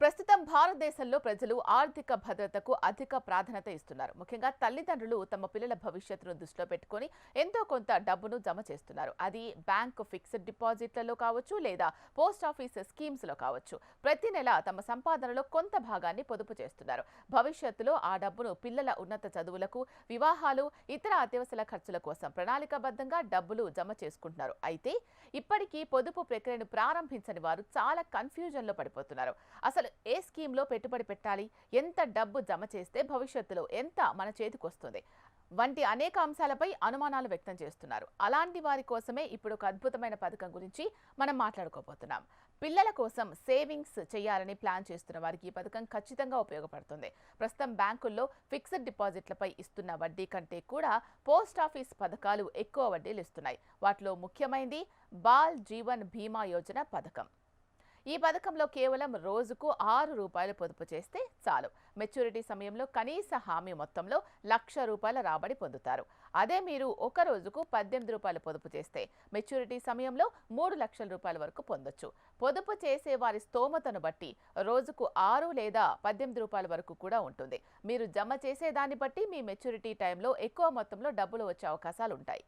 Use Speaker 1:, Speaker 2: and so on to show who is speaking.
Speaker 1: ప్రస్తుతం భారతదేశంలో ప్రజలు ఆర్థిక భద్రతకు అధిక ప్రాధాన్యత ఇస్తున్నారు. ముఖ్యంగా తల్లిదండ్రులు తమ పిల్లల భవిష్యత్తును దృష్టిలో పెట్టుకొని ఎంతో కొంత డబ్బును జమ చేస్తున్నారు. అది బ్యాంక్ ఫిక్స్డ్ డిపాజిట్లలో కావచ్చు లేదా పోస్ట్ ఆఫీస్ స్కీమ్స్ లో కావచ్చు. ప్రతి నెల తమ సంపాదనలో కొంత భాగాన్ని పొదుపు చేస్తున్నారు. భవిష్యత్తులో ఆ డబ్బును పిల్లల ఉన్నత చదువులకు, వివాహాలు, ఇతర అత్యవసర ఖర్చుల కోసం ప్రణాళికాబద్ధంగా డబ్బులు జమ చేసుకుంటున్నారు. అయితే ఇప్పటికీ పొదుపు ప్రక్రియను ప్రారంభించని వారు చాలా కన్ఫ్యూజన్ లో పడిపోతున్నారు. అసలు ఏ స్కీమ్లో పెట్టుబడి పెట్టాలి, ఎంత డబ్బు జమ చేస్తే భవిష్యత్తులో ఎంత మన చేతికి వస్తుంది వంటి అనేక అంశాలపై అనుమానాలు వ్యక్తం చేస్తున్నారు. అలాంటి వారి కోసమే ఇప్పుడు ఒక అద్భుతమైన పథకం గురించి మనం మాట్లాడుకోబోతున్నాం. పిల్లల కోసం సేవింగ్స్ చేయాలని ప్లాన్ చేస్తున్న వారికి ఈ పథకం ఖచ్చితంగా ఉపయోగపడుతుంది. ప్రస్తుతం బ్యాంకుల్లో ఫిక్స్డ్ డిపాజిట్లపై ఇస్తున్న వడ్డీ కంటే కూడా పోస్ట్ ఆఫీస్ పథకాలు ఎక్కువ వడ్డీలు ఇస్తున్నాయి. వాటిలో ముఖ్యమైనది బాల్ జీవన్ బీమా యోజన పథకం. ఈ పథకంలో కేవలం రోజుకు ₹6 పొదుపు చేస్తే చాలు. మెచ్యూరిటీ సమయంలో కనీస హామీ మొత్తంలో ₹1,00,000 రాబడి పొందుతారు. అదే మీరు ఒక రోజుకు ₹18 పొదుపు చేస్తే మెచ్యూరిటీ సమయంలో ₹3,00,000 వరకు పొందొచ్చు. పొదుపు చేసే వారి స్తోమతను బట్టి రోజుకు 6 లేదా ₹18 వరకు కూడా ఉంటుంది. మీరు జమ చేసే దాన్ని బట్టి మీ మెచ్యూరిటీ టైంలో ఎక్కువ మొత్తంలో డబ్బులు వచ్చే అవకాశాలు ఉంటాయి.